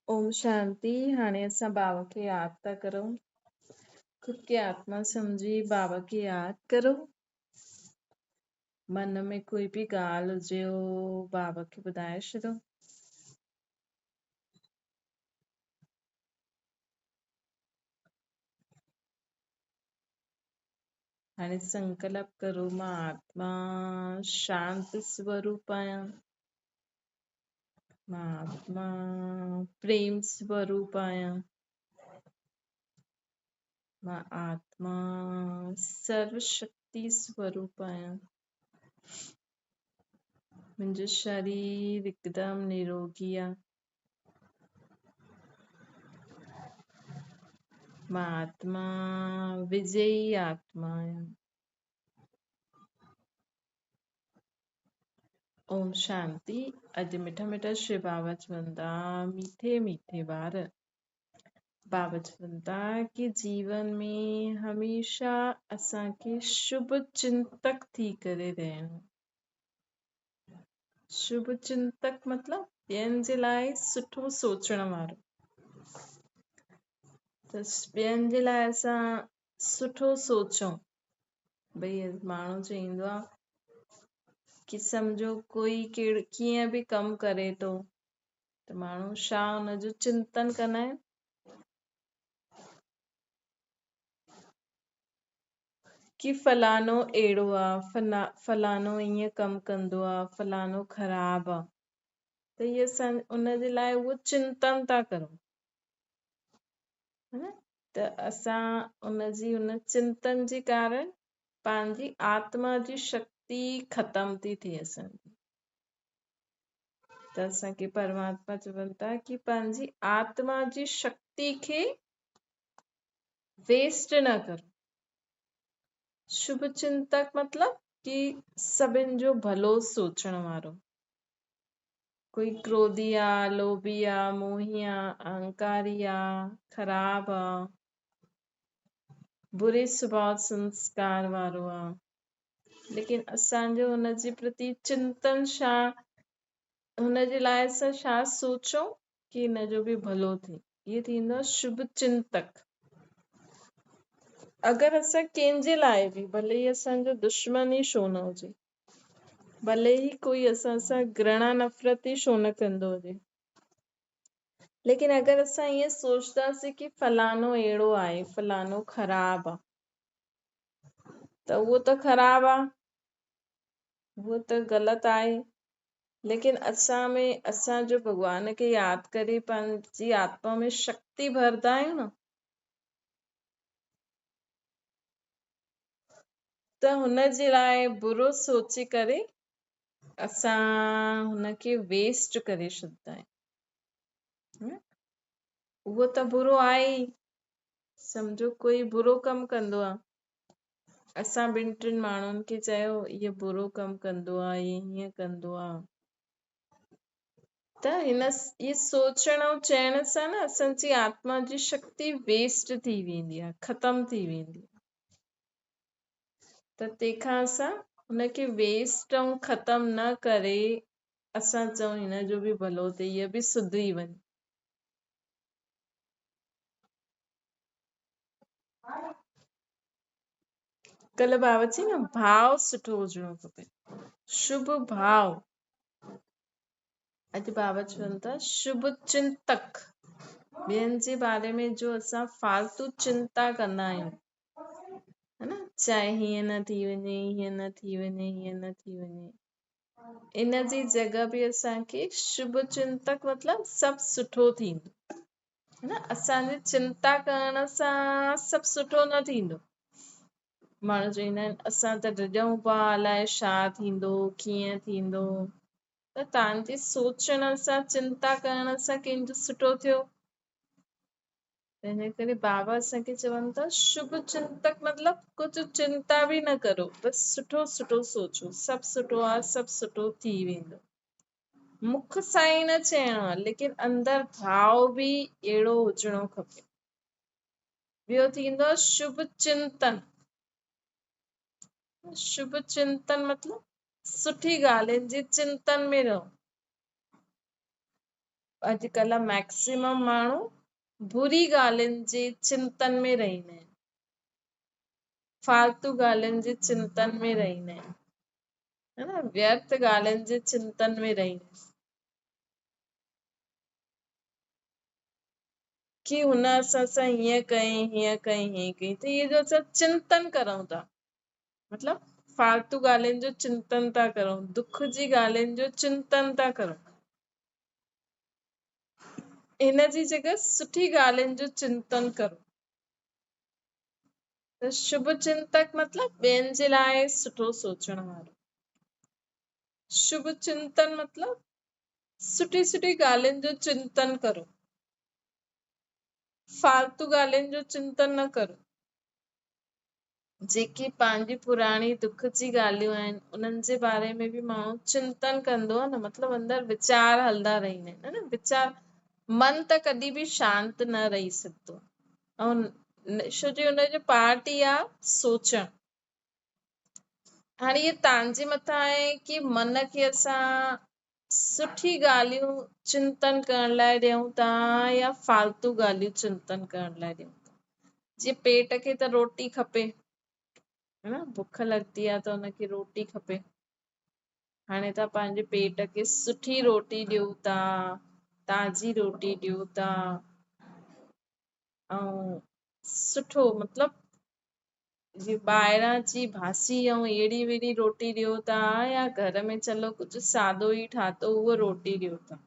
ओम शांति। हाणे असां बाबा खे याद था करूं। ख़ुद खे आत्मा समझी बाबा खे याद करो। मन में कोई भी ॻाल्हि हुजे बाबा खे ॿुधाए छॾो। हाणे संकल्प करो, मां आत्मा शांत स्वरूप आहियां। मां आत्मा प्रेम स्वरूप आहियां। मां आत्मा सर्वशक्ति स्वरूप आहियां। मुंहिंजो शरीर हिकदमि निरोगी आहे। मां आत्मा विजयी आत्मा आहियां। ओम शांति। अॼु मिठा मिठा श्री बाबा चवंदा, मीठे मीठे ॿार। बाबा चवंदा कि जीवन में हमेशा असांखे शुभ चिंतक थी करे रहणो। शुभ चिंतक मतलब ॿियनि जे लाइ सुठो सोचण वारो। त ॿियनि जे लाइ असां सुठो सोचूं। भई माण्हू चईंदो आहे कि सम्झो कोई कीअं बि कमु करे थो त माण्हू छा हुनजो चिंतन कंदा आहिनि कि फलानो अहिड़ो आहे, फलानो ईअं कमु कंदो आहे, फलानो ख़राबु आहे। त इहे असां उनजे लाइ उहो चिंतन था करूं, है न? त असां उन चिंतन जे कारण पंहिंजी आत्मा जी शक्ति ख़तम थी थिए असांजी। त असांखे परमात्मा चवनि था कि पंहिंजी आत्मा जी शक्ति खे वेस्ट न करो। शुभ चिंतक मतलब कि सभिनि जो भलो सोचण वारो। कोई क्रोधी आहे, लोभी आहे, मोही आहे, अहंकारी आहे, ख़राब आहे, बुरे स्वभाव संस्कार वारो आहे। लेकिन असांजो हुनजे प्रति चिंतन छा, हुनजे लाइ असां छा सोचूं कि हिनजो बि भलो थिए। इहे थींदो शुभ चिंतक। अगरि असां कंहिंजे लाइ बि, भले ही असांजो दुश्मन ई छो न हुजे, भले ही कोई असां सां घृणा नफ़रत ई छो न कंदो हुजे, लेकिन अगरि असां ईअं सोचदासीं कि फलानो अहिड़ो आहे, फलानो ख़राबु आहे, त उहो त ख़राबु आहे, उहो त ग़लति आहे। लेकिन असां में असांजो भॻवान खे यादि करे पंहिंजी आत्मा में शक्ति भरदा आहियूं न, त हुनजे लाइ बुरो सोचे करे असां हुनखे वेस्ट करे छॾंदा आहियूं। उहो त बुरो आहे ई। सम्झो कोई बुरो कमु कंदो आहे, असां ॿिनि टिनि माण्हुनि खे चयो इहो बुरो कमु कंदो आहे, हीअं कंदो आहे, त इहे सोचण ऐं चइण सां न असांजी आत्मा जी शक्ति वेस्ट थी वेंदी आहे, ख़तम थी वेंदी आहे। त तंहिंखां असां हुनखे वेस्ट ऐं ख़तम न करे असां चऊं हिनजो बि भलो थिए, हीअ बि सुधरी वञे। कल्ह बाबा चई न, भाव सुठो हुजणो खपे, शुभ भाव। अॼु बाबा चवनि था शुभ चिंतक। ॿियनि जे बारे में जो असां फालतू चिंता कंदा आहियूं, है न, चाहे हीअं न थी वञे, हीअं न थी वञे, हीअं न थी वञे, इन जी जॻह बि असांखे शुभ चिंतक मतलब सभु सुठो थींदो, है न। असांजी चिंता करण सां सभु सुठो न थींदो। माण्हू चवंदा आहिनि असां त ड्रिजूं पिया, अलाए छा थींदो, कीअं थींदो। त तव्हांजे सोचण सां, चिंता करण सां कंहिंजो सुठो थियो। तंहिंजे करे बाबा असांखे चवनि था शुभ चिंतक मतलब कुझु चिंता बि न करो, बसि सुठो सुठो सोचो, सभु सुठो आहे, सभु सुठो थी वेंदो। मुख सां ई न चइणो आहे, लेकिन अंदर भाव बि अहिड़ो हुजणो खपे। ॿियो थींदो शुभ चिंतन। शुभ चिंतन मतलब सुठी ॻाल्हियुनि जे चिंतन में रहो। अॼुकल्ह मैक्सिमम माण्हू बुरी ॻाल्हियुनि जे चिंतन में रहंदा आहिनि, फालतू ॻाल्हियुनि जे चिंतन में रहंदा आहिनि, है न, व्यर्थ ॻाल्हियुनि जे चिंतन में रहंदा आहिनि कि हुन असां हीअं कयईं हीअं कयईं हीअं कयईं, त इहे जो असां चिंतन करूं था, मतलब फालतू ॻाल्हियुनि जो चिंतन था करूं, दुख जी ॻाल्हियुनि जो चिंतन था करूं। हिन जी जॻह सुठी ॻाल्हियुनि जो चिंतन करो। त शुभ चिंतक मतलब ॿियनि जे लाइ सुठो सोचण वारो। शुभ चिंतन मतलब सुठी सुठी ॻाल्हियुनि जो चिंतन करो, फालतू ॻाल्हियुनि जो चिंतन न करो। जेकी पंहिंजी पुराणी दुख जी ॻाल्हियूं आहिनि उन्हनि जे बारे में बि माण्हू चिंतन कंदो आहे न, मतलब अंदर विचार हलंदा रहंदा आहिनि, है न, विचार, मन त कॾहिं बि शांत न रही सघंदो। ऐं छो जो हुनजो पार्ट ई आहे सोचणु। हाणे इहे तव्हांजे मथां आहे कि मन खे असां सुठी ॻाल्हियूं चिंतन करण लाइ ॾियूं था या फालतू ॻाल्हियूं चिंतन करण लाइ ॾियूं था। जीअं पेट खे त रोटी खपे, है न, बुख लॻंदी आहे त हुनखे रोटी खपे। हाणे तव्हां पंहिंजे पेट खे सुठी रोटी ॾियो था, ताज़ी रोटी ॾियो था, ऐं सुठो मतलब ॿाहिरां जी बासी ऐं एड़ी वेड़ी रोटी ॾियो था या घर में चलो कुझु सादो ई ठातो उहो रोटी ॾियो था,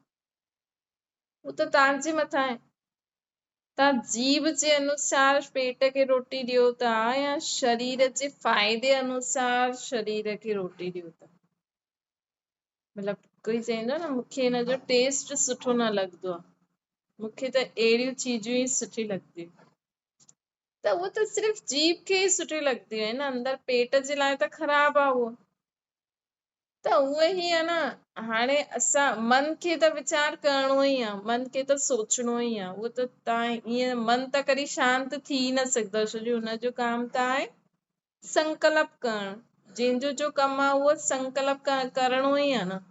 उहो त तव्हांजे मथां आहे। तव्हां जीभ जे अनुसार पेट खे रोटी ॾियो था या शरीर जे फ़ाइदे अनुसार शरीर खे रोटी ॾियो था। मतलब कोई चवंदो न मूंखे हिन जो टेस्ट सुठो न लॻंदो आहे, मूंखे त अहिड़ियूं चीजूं ई सुठी लॻंदियूं, त उहो त सिर्फ़ु जीभ खे ई सुठी लॻंदियूं आहिनि, अंदर पेट जे लाइ त ख़राब आहे उहो। त उहे ई आहे न, हाणे असां मन खे त वीचार करणो ई आहे, मन खे त सोचणो ई आहे। उहो त तव्हां ईअं मन त कॾहिं शांत थी न सघंदो, छो जो हुनजो काम त आहे संकल्प करणु। जंहिंजो जो कमु आहे उहो संकल्प करणो ई आहे न।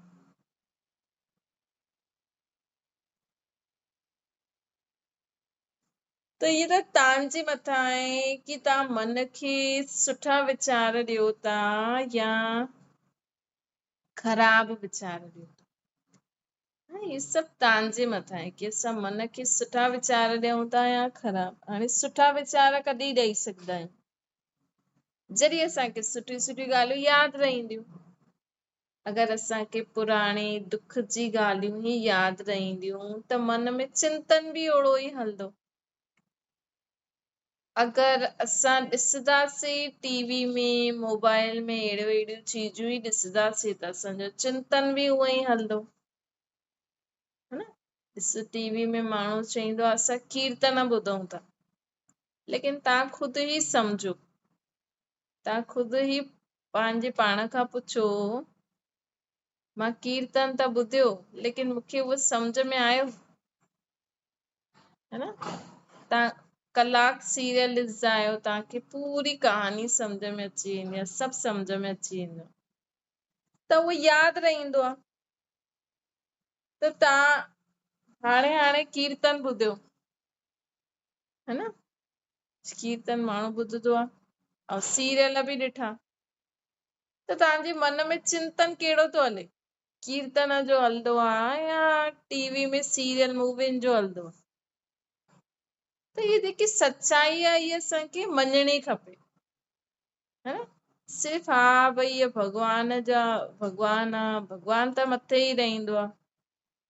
त इहे त तव्हांजे मथां आहे कि तव्हां मन खे सुठा वीचार ॾियो था या ख़राब वीचार ॾियो था। इहे सभु तव्हांजे मथां आहे कि असां मन खे सुठा वीचार ॾियूं था या ख़राब। हाणे सुठा वीचार कॾहिं ॾेई सघंदा आहियूं? जॾहिं असांखे सुठियूं सुठियूं ॻाल्हियूं यादि रहंदियूं। अगरि असांखे पुराणे दुख जी ॻाल्हियूं ई यादि रहंदियूं त मन में चिंतन बि ओड़ो ई हलंदो। अगरि असां ॾिसंदासीं टीवी में, मोबाइल में अहिड़ियूं चीजूं ई ॾिसंदासीं त असांजो चिंतन बि उहो ई हलंदो, है न। ॾिस टीवी में माण्हू चवंदो आहे असां कीर्तन ॿुधूं था, लेकिन तव्हां ख़ुदि ई सम्झो, तव्हां ख़ुदि ई पंहिंजे पाण खां पुछो, मां कीर्तन त ॿुधियो लेकिन मूंखे उहो सम्झ में आयो, है न। तव्हां कलाक सीरियल ॾिसंदा आहियो, तव्हांखे पूरी कहानी सम्झ में अची वेंदी आहे, सभु सम्झ में अची वेंदो, त उहो यादि रहंदो आहे। त तव्हां हाणे कीर्तन ॿुधियो, है न, कीर्तन माण्हू ॿुधंदो आहे ऐं सीरियल बि ॾिठा, त तव्हांजे मन में चिंतन कहिड़ो थो हले? कीर्तन जो हलंदो आहे या टीवी में सीरियल मूवियुनि जो हलंदो आहे? त इहा जेकी सच्चाई आहे इहा असांखे मञणी खपे, है न। सिर्फ़ु हा भई इहो भॻवान जा भॻवान आहे, भॻवान त मथे ई रहंदो आहे,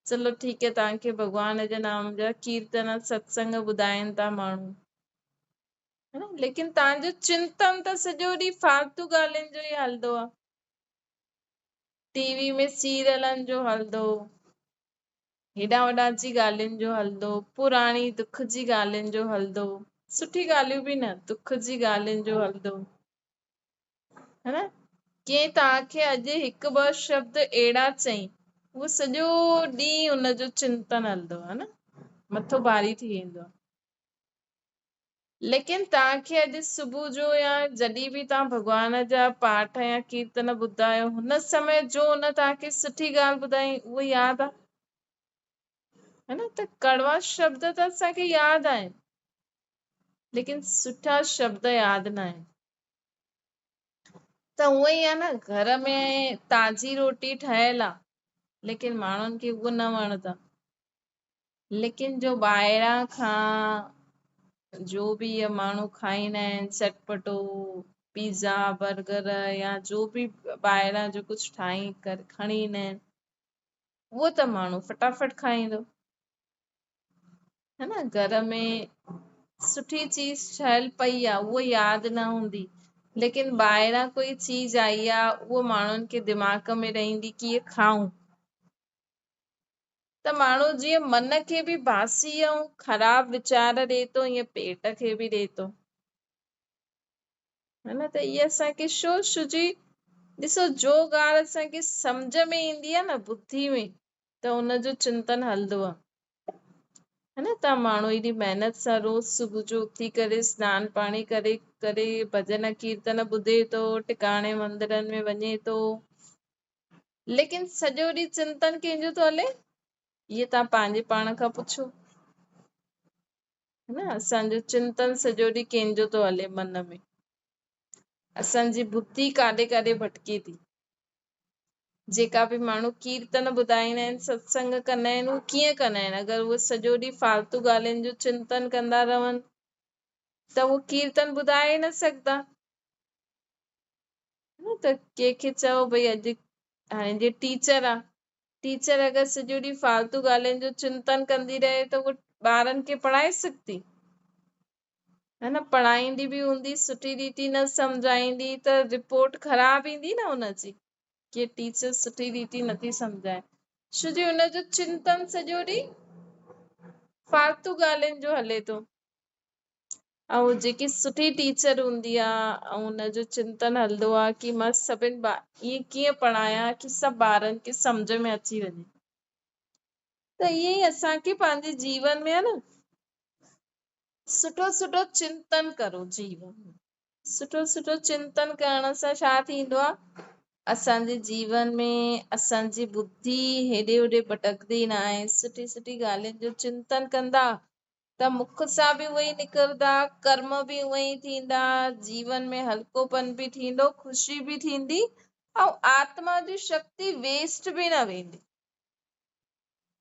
चलो ठीकु है, तव्हांखे भॻवान जे नाम जा कीर्तन सत्संग ॿुधाइनि था माण्हू, है न, लेकिन तव्हांजो चिंतन त सॼो ॾींहुं फालतू ॻाल्हियुनि जो ई हलंदो आहे। टीवी में सीरियलनि जो हलंदो, हेॾा वॾा जी ॻाल्हियुनि जो हलंदो, पुराणी दुख जी ॻाल्हियुनि जो हलंदो, सुठी ॻाल्हियूं बि न, दुख जी ॻाल्हियुनि जो हलंदो, है न। कंहिं तव्हांखे अॼु हिकु ॿ शब्द अहिड़ा चई, उहो सॼो ॾींहुं हुनजो चिंतन हलंदो, है न, मथो भारी थी वेंदो आहे। लेकिन तव्हांखे अॼु सुबुह जो या जॾहिं बि तव्हां भॻवान जा पाठ या कीर्तन ॿुधायो, हुन समय जो हुन तव्हांखे सुठी ॻाल्हि ॿुधाई उहो यादि आहे, है न। त कड़वा शब्द त असांखे यादि आहिनि, लेकिन सुठा शब्द यादि न आहिनि। त उहो ई आहे न, घर में ताज़ी रोटी ठहियल आहे, लेकिन माण्हुनि खे उहो न वणंदा। लेकिन जो ॿाहिरां खां जो बि इहे माण्हू खाईंदा आहिनि, चटपटो पिज़ा बर्गर या जो बि ॿाहिरां जो कुझु ठाही करे खणी ईंदा आहिनि, उहो त माण्हू फटाफट खाईंदो, है न। घर में सुठी चीज ठहियल पई आहे, उहो यादि न हूंदी, लेकिन ॿाहिरां कोई चीज आई आहे, उहो माण्हुनि खे दिमाग़ में रहंदी कि इहे खाऊं, त माण्हू जीअं मन खे बि बासी ऐं ख़राब वीचार ॾिए थो, ईअं पेट खे बि ॾिए थो, है न। त इहे असांखे छो जी ॾिसो, जो ॻाल्हि असांखे सम्झ में ईंदी आहे न, बुद्धि में, त हुनजो चिंतन हलंदो आहे, है न। त माण्हू एॾी महिनत सां रोज़ सुबुह जो उथी करे सनानु पाणी करे करे भॼन कीर्तन ॿुधे थो, टिकाणे मंदरनि में वञे थो, लेकिन सॼो ॾींहुं चिंतन कंहिंजो थो हले, इहे तव्हां पंहिंजे पाण खां पुछो, है न। असांजो चिंतन सॼो ॾींहुं कंहिंजो थो हले मन में, असांजी बुद्धि काॾे काॾे भटके थी। जेका बि माण्हू कीर्तन ॿुधाईंदा आहिनि, सत्संग कंदा आहिनि, उहे कीअं कंदा आहिनि? अगरि उहे सॼो ॾींहुं फालतू ॻाल्हियुनि जो चिंतन कंदा रहनि, त उहे कीर्तन ॿुधाए न सघंदा, त कंहिंखे चओ भई अॼु हाणे जीअं टीचर आहे, टीचर अगरि सॼो ॾींहुं फालतू ॻाल्हियुनि जो चिंतन कंदी रहे, त उहो ॿारनि खे पढ़ाए सघंदी, है न। पढ़ाईंदी बि हूंदी, सुठी रीति न सम्झाईंदी, त रिपोर्ट ख़राब ईंदी न हुनजी, कि टीचर सुठी रीति नथी सम्झाए, छो जो हुनजो चिंतन सॼो ॾींहुं फालतू ॻाल्हियुनि जो हले थो। ऐं जेकी सुठी टीचर हूंदी आहे, ऐं हुनजो चिंतन हलंदो आहे कि मां सभिनि ईअं कीअं पढ़ायां कि सभु ॿारनि खे सम्झ में अची वञे। त ईअं ई असांखे पंहिंजे जीवन में आहे न, सुठो सुठो चिंतन करो जीवन में। सुठो सुठो चिंतन करण सां छा थींदो आहे, असांजे जीवन में असांजी बुद्धि हेॾे होॾे भटकदी न आहे। सुठी सुठी ॻाल्हियुनि जो चिंतन कंदा, त मुख सां बि उहे ई निकिरंदा, कर्म बि उहे ई थींदा, जीवन में हल्कोपन बि थींदो, ख़ुशी बि थींदी, ऐं आत्मा जी शक्ति वेस्ट बि न वेंदी।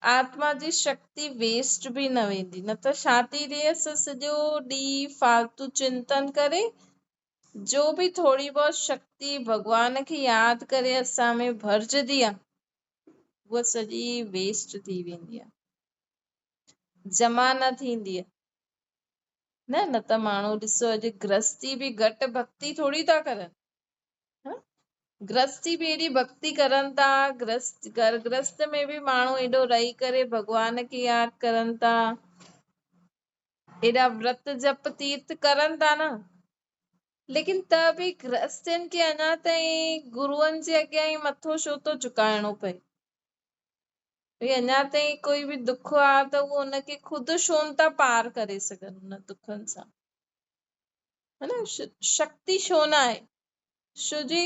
आत्मा जी शक्ति वेस्ट बि न वेंदी। न त छा थी थिए, असां सॼो ॾींहुं फालतू चिंतन करे, जो बि थोरी बहुत शक्ति भॻवान खे यादि करे असां में भरिजंदी आहे, उहा सॼी वेस्ट थी वेंदी आहे, जमा न थींदी आहे, न त माण्हू ॾिसो, अॼु गृहस्थी बि घटि भक्ति थोरी था करनि, गृहस्थी बि एॾी भक्ति करनि था, गृहस्थ में बि माण्हू एॾो रही करे भॻवान खे यादि करनि था, एॾा व्रत जप तीर्थ करनि था न, लेकिन त बि गृहस्थनि खे अञा ताईं गुरूअनि जे अॻियां ई मथो छो थो झुकाइणो पए? भई अञा ताईं कोई बि दुख आहे त उहो हुनखे ख़ुदि छो था पार करे सघनि हुन दुखनि सां, है न। शक्ति छो न आहे? छो जी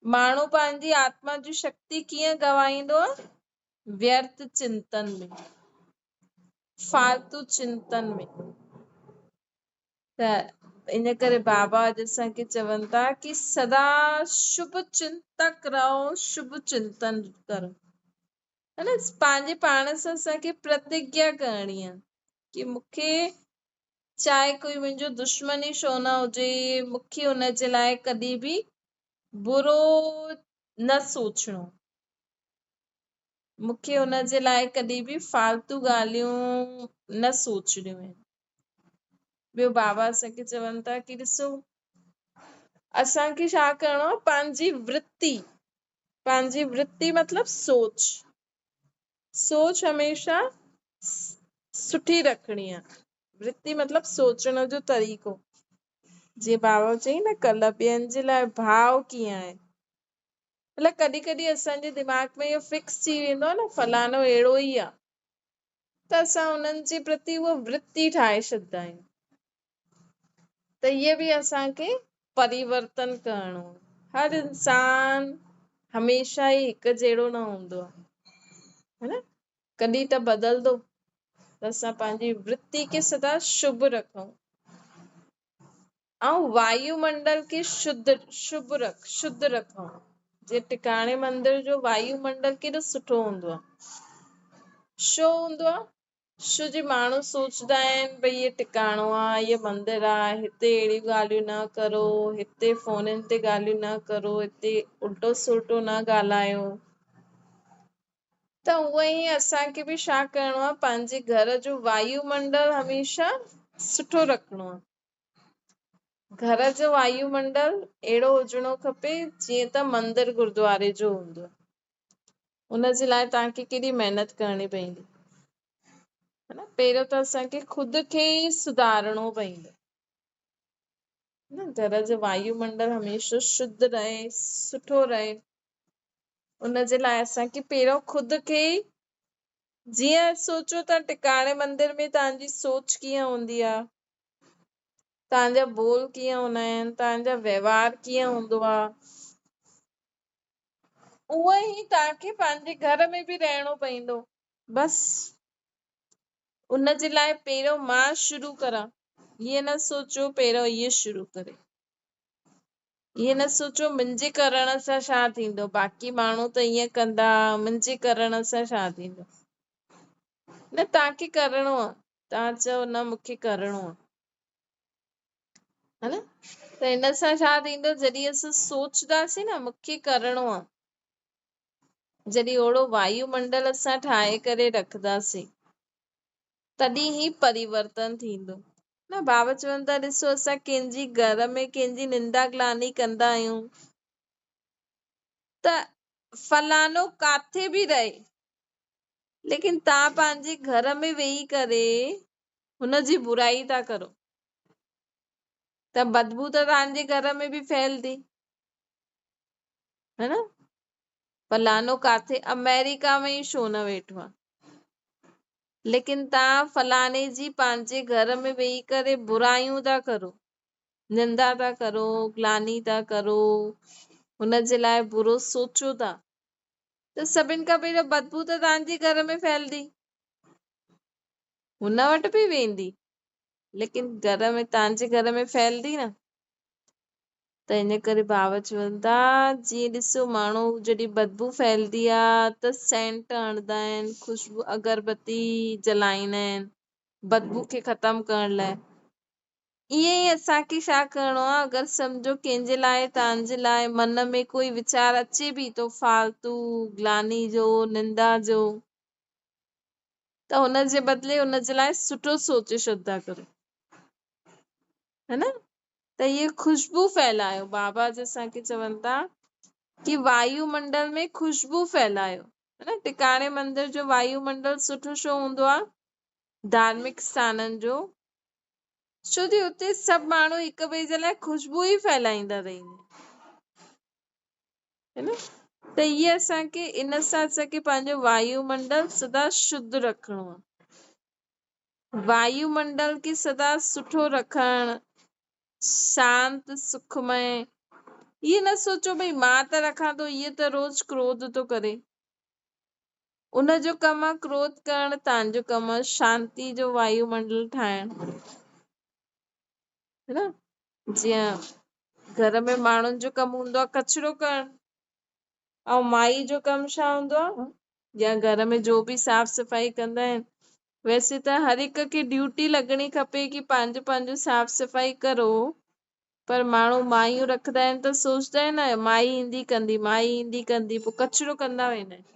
माण्हू पंहिंजी आत्मा जी शक्ति कीअं गवाईंदो आहे? व्यर्थ चिंतन में, फालतू चिंतन में। त इन करे बाबा अॼु असांखे चवनि था कि सदा शुभ चिंतक रहो, शुभ चिंतन करो, है न। पंहिंजे पाण सां असांखे प्रतिज्ञा करणी आहे कि मूंखे चाहे कोई मुंहिंजो दुश्मन ई छो न हुजे, मूंखे हुनजे लाइ कॾहिं बि बुरो न सोचणो, मूंखे हुनजे लाइ कॾहिं बि फालतू ॻाल्हियूं न सोचणियूं आहिनि। ॿियो बाबा असांखे चवनि था कि ॾिसो, असांखे छा करिणो आहे, पंहिंजी वृत्ति मतलब सोच हमेशा सुठी रखणी आहे। वृत्ति मतलब सोचण जो तरीक़ो। जीअं बाबा चई न, कल्ह ॿियनि जे लाइ भाव कीअं आहे, मतलब कॾहिं कॾहिं असांजे दिमाग़ में इहो फिक्स थी वेंदो आहे न, फलानो अहिड़ो ई आहे, त असां हुननि जे प्रति उहा वृत्ति ठाहे छॾंदा आहियूं। त इहे बि असांखे परिवर्तन करणो आहे। हर इंसान हमेशह ई हिकु जहिड़ो न हूंदो आहे, है न। कॾहिं त बदलंदो, त असां पंहिंजी वृत्ति खे सदा शुभ रखूं ऐं वायुमंडल खे शुद्ध रखूं। जे टिकाणे मंदिर जो वायुमंडल केॾो सुठो हूंदो आहे। छो हूंदो आहे? छो जे माण्हू सोचदा आहिनि भई इहे टिकाणो आहे, इहे मंदिर आहे, हिते अहिड़ियूं ॻाल्हियूं न करो, हिते फोननि ते ॻाल्हियूं न करो, हिते उल्टो सुल्टो न ॻाल्हायो। त उहो ई असांखे बि छा करिणो आहे, पंहिंजे घर जो वायुमंडल हमेशह सुठो रखिणो आहे। घर जो वायुमंडल अहिड़ो हुजणो खपे जीअं त मंदिर गुरुद्वारे जो हूंदो आहे। उनजे लाइ तव्हांखे केॾी महिनत करणी पवंदी, है न। पहिरियों त असांखे ख़ुदि खे ई सुधारणो पवंदो, न। घर जो वायुमंडल हमेशह शुद्ध रहे, सुठो रहे। उनजे लाइ असांखे पहिरियों ख़ुदि खे ई, जीअं सोचो त टिकाणे मंदिर में तव्हांजी सोच कीअं हूंदी आहे, तव्हांजा बोल कीअं हूंदा आहिनि, तव्हांजा व्यवहार कीअं हूंदो आहे, उहो ई तव्हांखे पंहिंजे घर में बि रहणो पवंदो। बसि उनजे लाइ पहिरियों मां शुरू करां, ईअं न सोचो पहिरियों इहे शुरू करे, ईअं न सोचो मुंहिंजे करण सां छा थींदो, बाक़ी माण्हू त ईअं कंदा, मुंहिंजे करण सां छा थींदो। न, तव्हांखे करिणो आहे। तव्हां चओ न मूंखे करिणो आहे, है न। त हिन सां छा थींदो, जॾहिं असां सोचदासीं न मूंखे करिणो आहे, जॾहिं ओड़ो वायुमंडल असां ठाहे करे रखंदासीं, तॾहिं ई परिवर्तन थींदो। न, बाबा चवनि था ॾिसो असां कंहिंजी घर में कंहिंजी निंदा ग्लानी कंदा आहियूं त फलानो काथे बि रहे, लेकिन तव्हां पंहिंजे घर में वेही करे हुनजी बुराई था करो, त बदबू त तव्हांजे घर में बि फैलदी, है न। फलानो काथे अमेरिका में ई छो न वेठो आहे, लेकिन तव्हां फलाने जी पंहिंजे घर में वेही करे बुराइयूं था करो, निंदा था करो, ग्लानी था करो, हुनजे लाइ बुरो सोचो था, त सभिनि खां पहिरियों बदबू त तव्हांजे घर में फैलदी, हुन वटि बि वेंदी, लेकिन घर में, तव्हांजे घर में फैलदी न। त इन करे बाबा चवनि था, जीअं ॾिसो माण्हू जॾहिं बदबू फैलदी आहे त सेंट हणंदा आहिनि, ख़ुशबू अगरबत्ती जलाईंदा आहिनि बदबू खे ख़तम करण लाइ। ईअं ई असांखे छा करिणो आहे, अगरि सम्झो कंहिंजे लाइ, तव्हांजे लाइ मन में कोई वीचार अचे बि थो फालतू ग्लानी जो, निंदा जो, त हुनजे बदिले हुनजे लाइ सुठो सोचे छॾंदा करो, है न। त इहे खुशबू फैलायो, बाबा जी असांखे चवनि था कि वायुमंडल में खुशबू फैलायो, है न। टिकाणे मंदिर जो वायुमंडल सुठो छो हूंदो आहे, धार्मिक स्थाननि जो, छो जो उते सभु माण्हू हिक ॿिए जे लाइ खुशबू ई फैलाईंदा रहंदा, है न। त इहे असांखे, इन सां असांखे पंहिंजो वायुमंडल सदा शुद्ध रखिणो आहे। वायुमंडल खे सदा सुठो रखण, शांत सुखमय, इहे न सोचो भई मां त रखां थो, इहे त रोज क्रोध थो करे, उनजो कमु आहे क्रोध करण, तव्हांजो कमु आहे शांति जो वायुमंडल ठाहिण, है न। जीअं घर में माण्हुनि जो कमु हूंदो आहे कचिरो करण, ऐं माई जो कमु छा हूंदो आहे, या घर में जो बि साफ़ सफ़ाई कंदा आहिनि, वैसे त हर हिक खे ड्यूटी लॻणी खपे कि पंहिंजो पंहिंजो साफ़ सफ़ाई करो, पर माण्हू माइयूं रखंदा आहिनि त सोचदा आहिनि न माई ईंदी कंदी, माई ईंदी कंदी, पोइ कचिरो कंदा वेंदा आहिनि।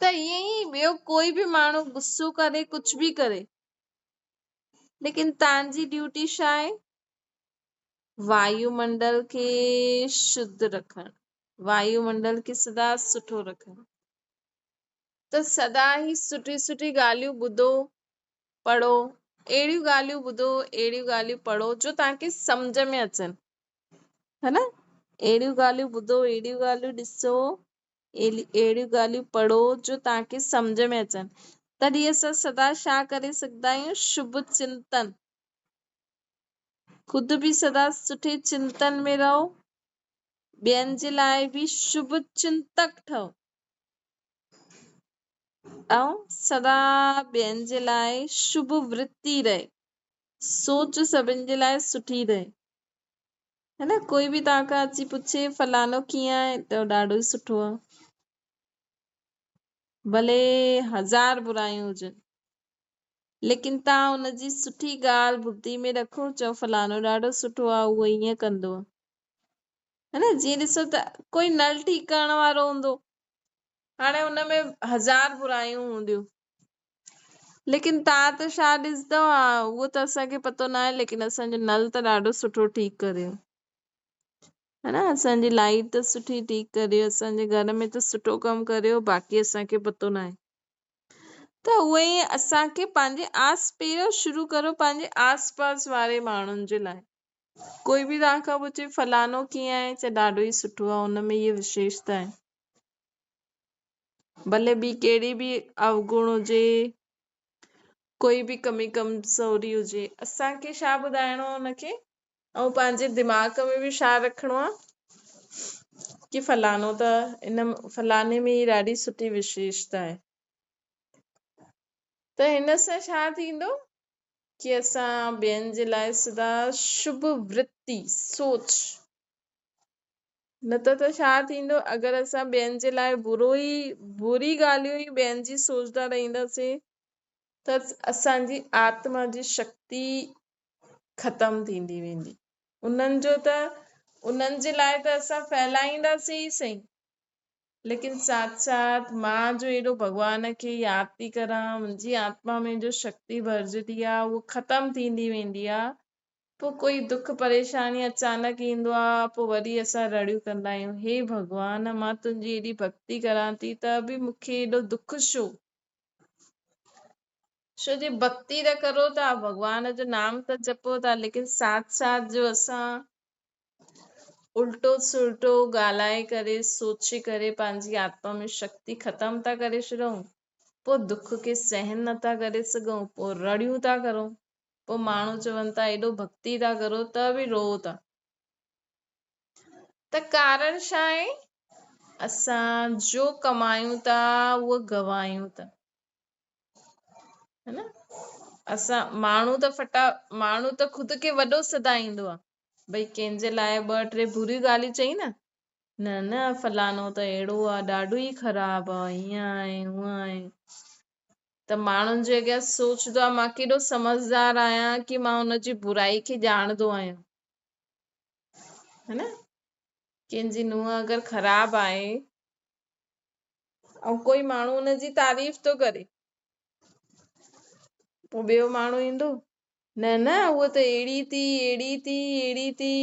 त ईअं ई ॿियो कोई बि माण्हू गुस्सो करे, कुझु बि करे, लेकिन तव्हांजी ड्यूटी छा आहे, वायुमंडल खे शुद्ध रखण, वायुमंडल खे सदा सुठो रखण। त सदा ई सुठी सुठी ॻाल्हियूं ॿुधो, पढ़ो, अहिड़ियूं ॻाल्हियूं ॿुधो, अहिड़ियूं ॻाल्हियूं पढ़ो जो तव्हांखे सम्झ में अचनि, है न। अहिड़ियूं ॻाल्हियूं ॿुधो, अहिड़ियूं ॻाल्हियूं ॾिसो, अहिड़ियूं ॻाल्हियूं पढ़ो जो तव्हांखे सम्झ में अचनि, तॾहिं असां सदा छा करे सघंदा आहियूं, शुभ चिंतन, ख़ुदि बि सदा सुठे चिंतन में रहो, ॿियनि जे लाइ बि शुभ चिंतक ठहो। ऐं सदा ॿियनि जे लाइ शुभ वृत्ति रहे, सोच सभिनि जे लाइ सुठी रहे। है न, कोई बि तव्हां खां अची पुछे फलानो कीअं आहे त ॾाढो ई सुठो आहे, भले 1000 बुरायूं हुजनि, लेकिन तव्हां हुनजी सुठी ॻाल्हि बुद्धि में रखो, चओ फलानो ॾाढो सुठो आहे, उहो ईअं कंदो आहे। है न, जीअं ॾिसो त कोई नल ठीकु करण वारो हूंदो, हाणे हुनमें 1000 बुरायूं हूंदियूं, लेकिन तव्हां त छा ॾिसंदव, उहो त असांखे पतो न आहे, लेकिन असांजो नल त ॾाढो सुठो ठीकु करियो, है न, असांजी लाइट त सुठी ठीकु करियो, असांजे घर में त सुठो कमु करियो, बाक़ी असांखे पतो न आहे। त उहे ई असांखे पंहिंजे पहिरियों शुरू करो पंहिंजे आस पास वारे माण्हुनि जे लाइ। कोई बि तव्हां खां पुछे फलानो कीअं आहे, चए ॾाढो ई सुठो आहे, हुन में इहे विशेषता आहे। भले ॿी कहिड़ी बि अवगुण हुजे, कोई बि कमी कमज़ोरी हुजे, असांखे छा ॿुधाइणो आहे हुनखे, ऐं पंहिंजे दिमाग़ में बि छा रखिणो आहे कि फलानो त फलाने में ई ॾाढी सुठी विशेषता आहे। त हिन सां छा थींदो कि असां ॿियनि जे लाइ सदा शुभ वृत्ति सोच, न त छा थींदो, अगरि असां ॿियनि जे लाइ बुरी ॻाल्हियूं ई ॿियनि जी सोचंदा रहंदासीं त असांजी आत्मा जी शक्ति ख़तम थींदी वेंदी। उन्हनि जे लाइ त असां फैलाईंदासीं ई सही, लेकिन साथ साथ मां जो एॾो भॻवान खे यादि थी करां, मुंहिंजी आत्मा में जो शक्ति भरिजंदी आहे उहो ख़तम थींदी वेंदी आहे। पोइ कोई दुख परेशानी अचानक ईंदो आहे, पोइ वरी असां रड़ियूं कंदा आहियूं, हे भॻवान मां तुंहिंजी एॾी भक्ति करां थी त बि मूंखे एॾो दुख छो जी भक्ति त करो था, भॻवान जो नाम त जपो था, लेकिन साथ साथ जो असां उल्टो सुल्टो ॻाल्हाए करे सोचे करे पंहिंजी आत्मा में शक्ति ख़तम था करे छॾूं, पोइ दुख खे सहन नथा करे सघूं, पोइ रड़ियूं था करूं, पोइ माण्हू चवनि था एॾो भक्ति था करो त बि रो था। त कारण छा आहे, असां जो कमायूं था उहो गवायूं था, है न। असां माण्हू त ख़ुदि खे वॾो सदाईंदो आहे, भई कंहिंजे लाइ 2-3 बुरियूं ॻाल्हियूं चई न फलानो त अहिड़ो आहे, ॾाढो ई ख़राबु आहे, हीअं आहे हूअं आहे, त माण्हुनि जे अॻियां सोचंदो आहे मां केॾो समझदार आहियां कि मां हुनजी बुराई खे ॼाणंदो आहियां, है न। कंहिंजी नुंहुं अगरि ख़राबु आहे ऐं कोई माण्हू हुनजी तारीफ़ थो करे, पोइ ॿियो माण्हू ईंदो, न उहा त अहिड़ी थी,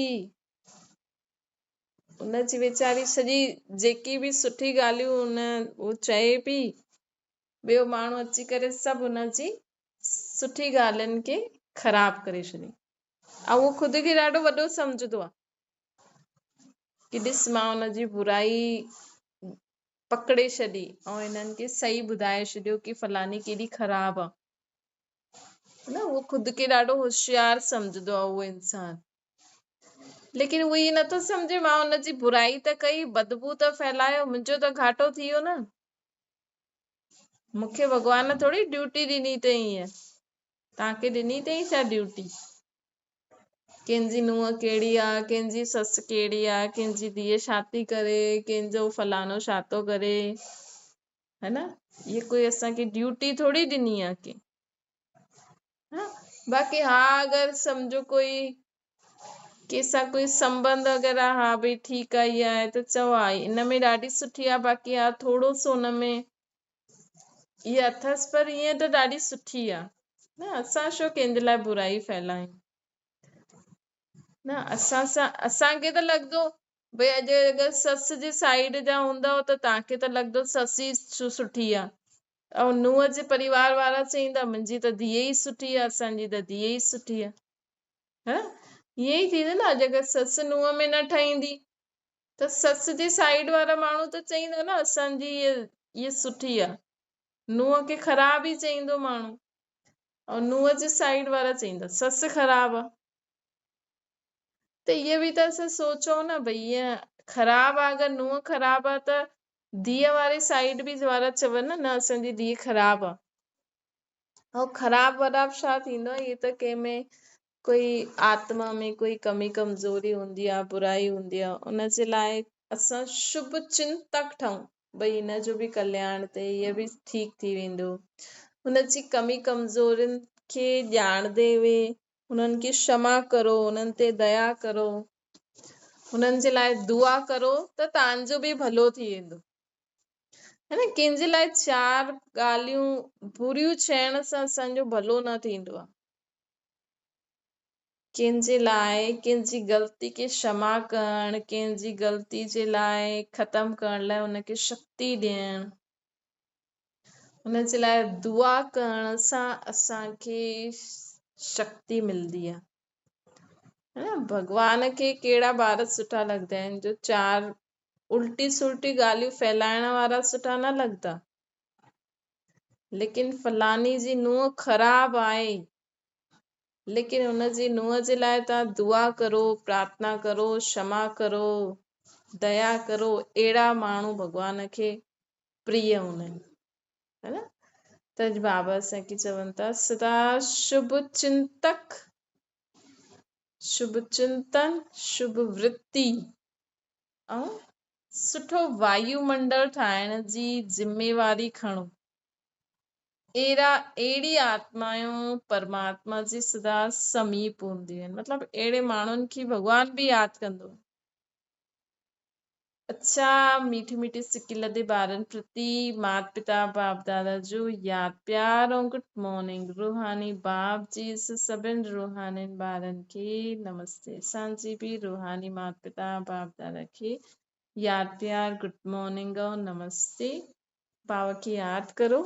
उनजी वीचारी सॼी जेकी बि सुठी ॻाल्हियूं उहो चए पई, ॿियो माण्हू अची करे सभु हुनजी सुठी ॻाल्हियुनि खे ख़राब करे छॾी, ऐं उहो ख़ुदि खे ॾाढो वॾो सम्झंदो आहे कि ॾिस मां हुनजी बुराई पकड़े छॾी ऐं हिननि खे सही ॿुधाए छॾियो कि फलानी केॾी ख़राबु आहे, न उहो ख़ुदि खे ॾाढो होशियार सम्झंदो आहे उहो इंसान, लेकिन उहो ई नथो सम्झे मां हुनजी बुराई त कई, बदबू त फैलायो, मुंहिंजो त घाटो थी वियो न, मूंखे भॻवान थोरी ड्यूटी ॾिनी अथई, ईअं तव्हांखे ॾिनी अथई छा ड्यूटी, कंहिंजी नुंहुं कहिड़ी आहे, कंहिंजी ससु कहिड़ी आहे, कंहिंजी धीउ छा थी करे, कंहिंजो फलानो छा थो करे, है न, ये कोई असांखे ड्यूटी थोरी ॾिनी आहे के, बाक़ी हा अगरि सम्झो कोई कंहिंसां कोई संबंध अगरि आहे, हा भई ठीकु आहे इहा आहे त चओ हा इन में ॾाढी सुठी आहे, बाक़ी हा थोरो सो हुन में इहा अथसि, पर ईअं त ॾाढी सुठी आहे, न असां छो कंहिंजे लाइ बुराई फैलायूं, न असांखे त लॻंदो भई अॼु अगरि ससु जे साइड जा हूंदव त तव्हांखे त लॻंदो ससु ई सुठी आहे, ऐं नुंहुं जे परिवार वारा चईंदा मुंहिंजी त धीउ ई सुठी आहे, असांजी त धीउ ई सुठी आहे, हा ईअं ई थींदो न। अॼु अगरि ससु नुंहुं में न ठहींदी त ससु जे साइड वारा माण्हू त चईंदा न असांजी इहा सुठी आहे, नुंहुं खे ख़राबु ई चईंदो माण्हू, ऐं नुंहुं जे साइड वारा चईंदा ससु ख़राबु आहे, त इहा बि त असां सोचूं न भई ईअं ख़राबु आहे, अगरि नुंहुं ख़राबु आहे त धीअ वारी साइड बि वारा चवनि न असांजी धीअ ख़राबु आहे, ऐं ख़राबु वराब छा थींदो आहे, इहे त कंहिंमें कोई आत्मा में कोई कमी कमज़ोरी हूंदी आहे, बुराई हूंदी आहे, उन जे लाइ असां शुभ चिंतक ठहूं, भई हिन जो बि कल्याण थिए, हीअ बि ठीकु थी वेंदो, हुनजी कमी कमज़ोरियुनि खे ॼाणदे हुए हुननि खे क्षमा करो, हुननि ते दया करो, हुननि जे लाइ दुआ करो त तव्हांजो बि भलो थी वेंदो। है न, कंहिंजे लाइ चार ॻाल्हियूं बुरियूं चइण सां असांजो भलो न थींदो आहे। कंहिंजे लाइ कंहिंजी ग़लती खे क्षमा करणु, कंहिंजी ग़लती जे लाइ ख़तमु करण लाइ हुनखे शक्ति ॾियणु, हुन जे लाइ दुआ करण सां असांखे शक्ति मिलंदी आहे। है न, भॻवान खे कहिड़ा ॿार सुठा लॻंदा आहिनि, जो चार उल्टी सुल्टी ॻाल्हियूं फैलाइण वारा सुठा न लॻंदा, लेकिन फलानी जी नुंहुं ख़राबु आहे, लेकिन हुनजी नुंहुं जे लाइ तव्हां दुआ करो, प्रार्थना करो, क्षमा करो, दया करो, अहिड़ा माण्हू भॻवान खे प्रिय हूंदा आहिनि। है न, त बाबा असांखे चवनि था सदा शुभ चिंतक, शुभ चिंतन, शुभ वृत्ति ऐं सुठो वायुमंडल ठाहिण जी ज़िमेवारी खणो। अहिड़ी आत्मायूं परमात्मा जी सदा समीप हूंदियूं आहिनि, मतिलबु अहिड़े माण्हुनि खे भॻवान बि यादि कंदो। अच्छा, मीठी मीठी सिकी लदे ॿारनि प्रति माता पिता बाप दादा जो यादि प्यार ऐं गुड मॉर्निंग। रूहानी बाप जी सभिनि रूहानी ॿारनि खे नमस्ते। असांजी बि रूहानी माता पिता बाप दादा खे यादि प्यार गुड मॉर्निंग और नमस्ते। बाबा खे यादि करो।